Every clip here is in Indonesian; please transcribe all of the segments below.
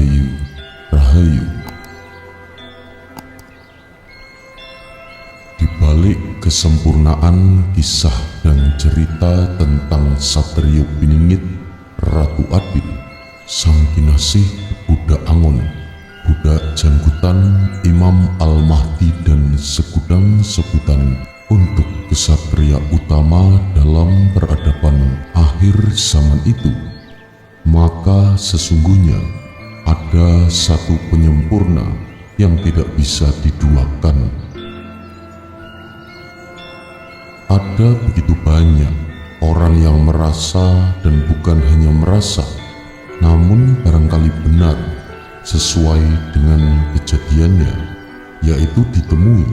Rahayu, Rahayu. Di balik kesempurnaan kisah dan cerita tentang Satrio Piningit, Ratu Adil, sang kinasih budak Angon, budak Jangkutan, Imam Al-Mahdi dan segudang sebutan untuk kesatria utama dalam peradaban akhir zaman itu. Maka sesungguhnya ada satu penyempurna yang tidak bisa diduakan. Ada begitu banyak orang yang merasa dan bukan hanya merasa, namun barangkali benar sesuai dengan kejadiannya, yaitu ditemui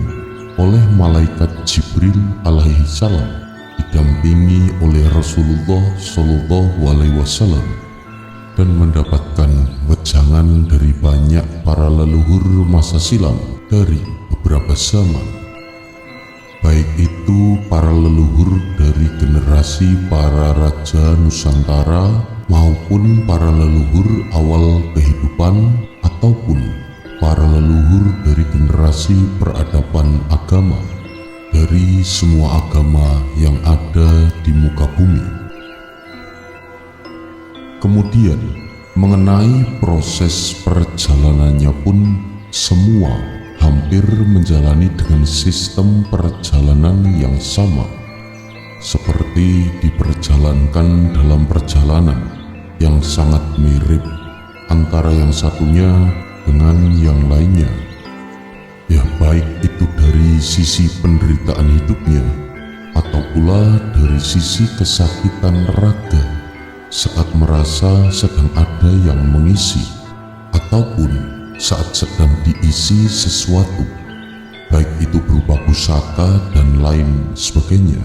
oleh malaikat Jibril alaihi salam didampingi oleh Rasulullah Shallallahu alaihi wasallam dan mendapatkan wejangan dari banyak para leluhur masa silam dari beberapa zaman, baik itu para leluhur dari generasi para raja Nusantara maupun para leluhur awal kehidupan ataupun para leluhur dari generasi peradaban agama dari semua agama yang ada di muka bumi. Kemudian mengenai proses perjalanannya pun semua hampir menjalani dengan sistem perjalanan yang sama, seperti diperjalankan dalam perjalanan yang sangat mirip antara yang satunya dengan yang lainnya, ya baik itu dari sisi penderitaan hidupnya atau pula dari sisi kesakitan raga saat merasa sedang ada yang mengisi ataupun saat sedang diisi sesuatu, baik itu berupa pusaka dan lain sebagainya.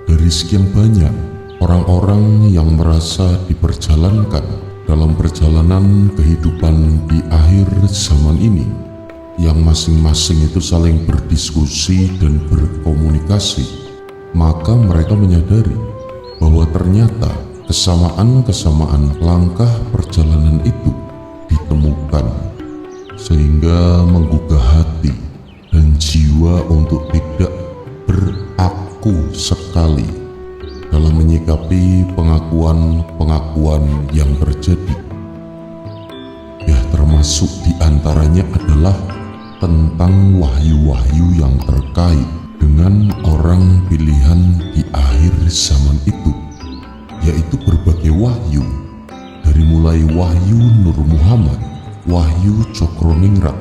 Dari sekian banyak orang-orang yang merasa diperjalankan dalam perjalanan kehidupan di akhir zaman ini, yang masing-masing itu saling berdiskusi dan berkomunikasi, maka mereka menyadari bahwa ternyata kesamaan-kesamaan langkah perjalanan itu ditemukan, sehingga menggugah hati dan jiwa untuk tidak beraku sekali dalam menyikapi pengakuan-pengakuan yang terjadi. Ya, termasuk diantaranya adalah tentang wahyu-wahyu yang terkait dengan orang pilihan di akhir zaman itu, yaitu berbagai wahyu, dari mulai wahyu Nur Muhammad, wahyu Cokroningrat,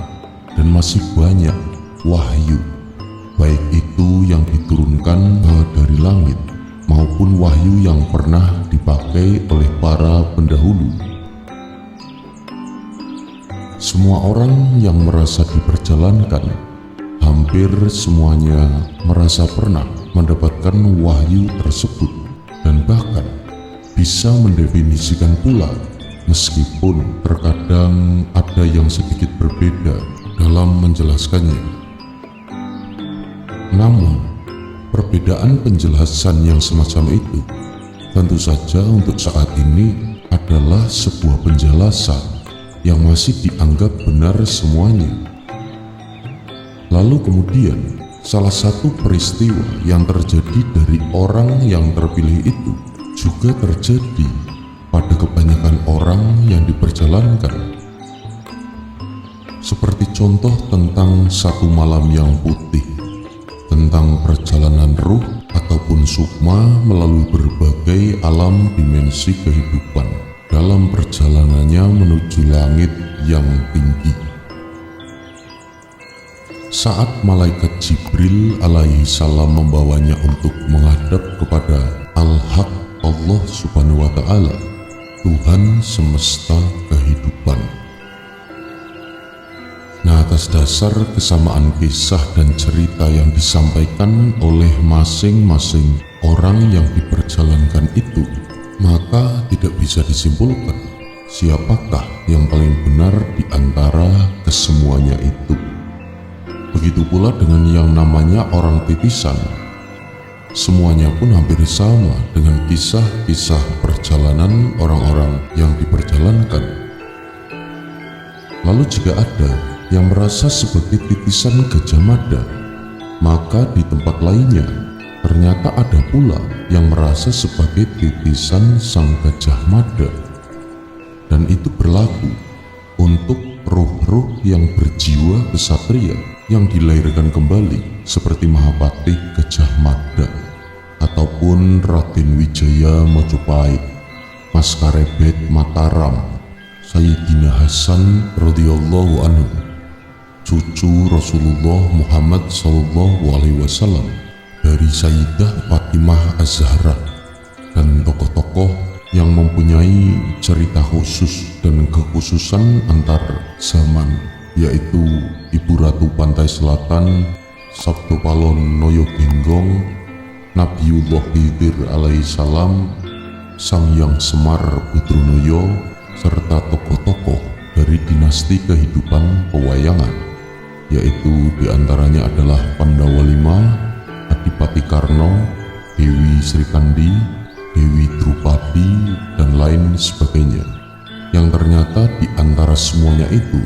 dan masih banyak wahyu, baik itu yang diturunkan dari langit maupun wahyu yang pernah dipakai oleh para pendahulu. Semua orang yang merasa diperjalankan, hampir semuanya merasa pernah mendapatkan wahyu tersebut dan bahkan bisa mendefinisikan pula, meskipun terkadang ada yang sedikit berbeda dalam menjelaskannya. Namun, perbedaan penjelasan yang semacam itu tentu saja untuk saat ini adalah sebuah penjelasan yang masih dianggap benar semuanya. Lalu kemudian salah satu peristiwa yang terjadi dari orang yang terpilih itu juga terjadi pada kebanyakan orang yang diperjalankan. Seperti contoh tentang satu malam yang putih, tentang perjalanan ruh ataupun sukma melalui berbagai alam dimensi kehidupan dalam perjalanannya menuju langit yang tinggi. Saat malaikat Jibril alaihi salam membawanya untuk menghadap kepada Al-Haq, Allah subhanahu wa ta'ala, Tuhan semesta kehidupan. Nah, atas dasar kesamaan kisah dan cerita yang disampaikan oleh masing-masing orang yang diperjalankan itu, maka tidak bisa disimpulkan siapakah yang paling benar di antara kesemuanya itu. Begitu pula dengan yang namanya orang titisan. Semuanya pun hampir sama dengan kisah-kisah perjalanan orang-orang yang diperjalankan. Lalu jika ada yang merasa sebagai titisan Gajah Mada, maka di tempat lainnya ternyata ada pula yang merasa sebagai titisan Sang Gajah Mada. Dan itu berlaku untuk ruh-ruh yang berjiwa kesatria yang dilahirkan kembali seperti Mahapatih Gajah Mada ataupun Raden Wijaya Majapahit, Mas Karebet Mataram, Sayyidina Hasan radhiyallahu anhu, cucu Rasulullah Muhammad SAW, dari Sayyidah Fatimah Az-Zahra, dan tokoh-tokoh yang mempunyai cerita khusus dan kekhususan antar zaman, yaitu Ibu Ratu Pantai Selatan, Sabto Palon Noyo Genggong, Nabiullah Khidir alaihissalam, Sang Hyang Semar Budronoyo, serta tokoh-tokoh dari dinasti kehidupan pewayangan, yaitu diantaranya adalah Pandawa V, Adipati Karno, Dewi Srikandi, Dewi Drupadi, dan lain sebagainya, yang ternyata di antara semuanya itu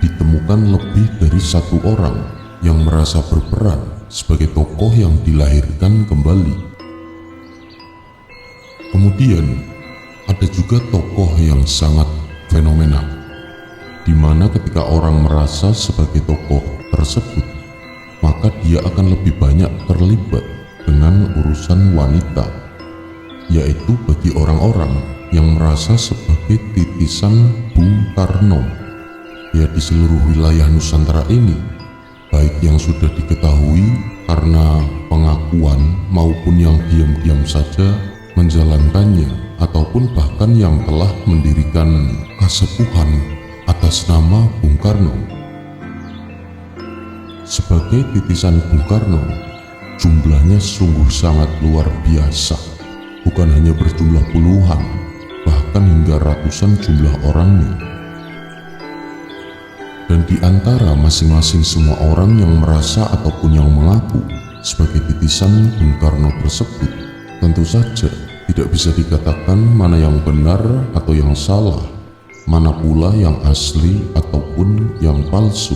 ditemukan lebih dari satu orang yang merasa berperan sebagai tokoh yang dilahirkan kembali. Kemudian ada juga tokoh yang sangat fenomenal, di mana ketika orang merasa sebagai tokoh tersebut, maka dia akan lebih banyak terlibat dengan urusan wanita, yaitu bagi orang-orang yang merasa sebagai titisan Bung Karno. Ya, di seluruh wilayah Nusantara ini, baik yang sudah diketahui karena pengakuan maupun yang diam-diam saja menjalankannya, ataupun bahkan yang telah mendirikan kasepuhan atas nama Bung Karno. Sebagai titisan Bung Karno, jumlahnya sungguh sangat luar biasa, bukan hanya berjumlah puluhan, bahkan hingga ratusan jumlah orangnya. Dan di antara masing-masing semua orang yang merasa ataupun yang mengaku sebagai titisan Bung Karno tersebut, tentu saja tidak bisa dikatakan mana yang benar atau yang salah, mana pula yang asli ataupun yang palsu.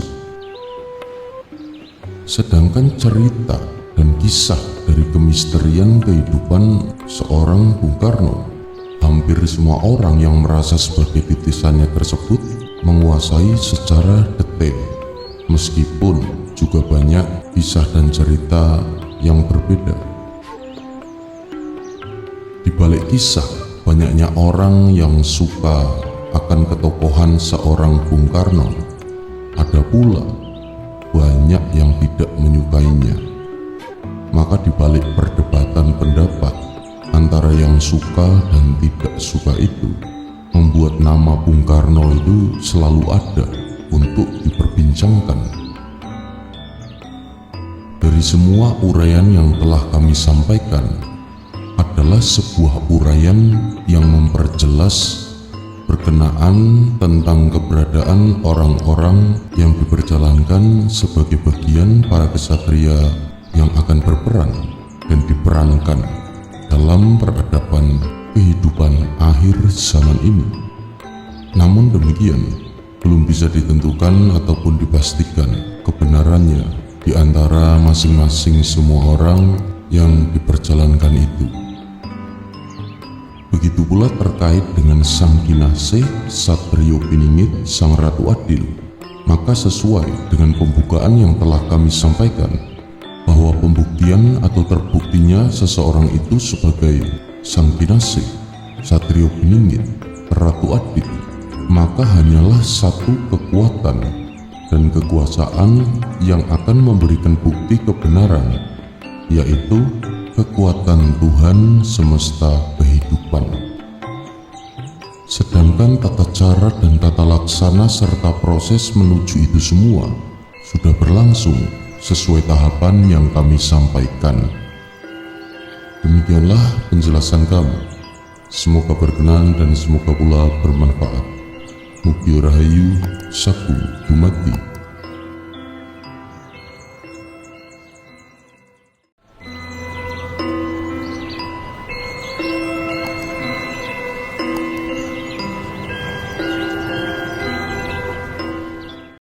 Sedangkan cerita dan kisah dari kemisterian kehidupan seorang Bung Karno, hampir semua orang yang merasa sebagai titisannya tersebut menguasai secara detail, meskipun juga banyak kisah dan cerita yang berbeda. Di balik kisah, banyaknya orang yang suka akan ketokohan seorang Bung Karno, ada pula banyak yang tidak menyukainya. Maka di balik perdebatan pendapat antara yang suka dan tidak suka itu, membuat nama Bung Karno itu selalu ada untuk diperbincangkan. Dari semua uraian yang telah kami sampaikan adalah sebuah uraian yang memperjelas berkenaan tentang keberadaan orang-orang yang diperjalankan sebagai bagian para kesatria yang akan berperan dan diperankan dalam peradaban kehidupan akhir zaman ini. Namun demikian, belum bisa ditentukan ataupun dipastikan kebenarannya di antara masing-masing semua orang yang diperjalankan itu. Begitu pula terkait dengan Sang Kinasih Satrio Piningit Sang Ratu Adil, maka sesuai dengan pembukaan yang telah kami sampaikan, bahwa pembuktian atau terbuktinya seseorang itu sebagai Sang Kinasih Satrio Piningit Ratu Adil, maka hanyalah satu kekuatan dan kekuasaan yang akan memberikan bukti kebenaran, yaitu kekuatan Tuhan semesta kehidupan. Sedangkan tata cara dan tata laksana serta proses menuju itu semua sudah berlangsung sesuai tahapan yang kami sampaikan. Demikianlah penjelasan kami. Semoga berkenan dan semoga pula bermanfaat. Mugi rahayu saku dumadi.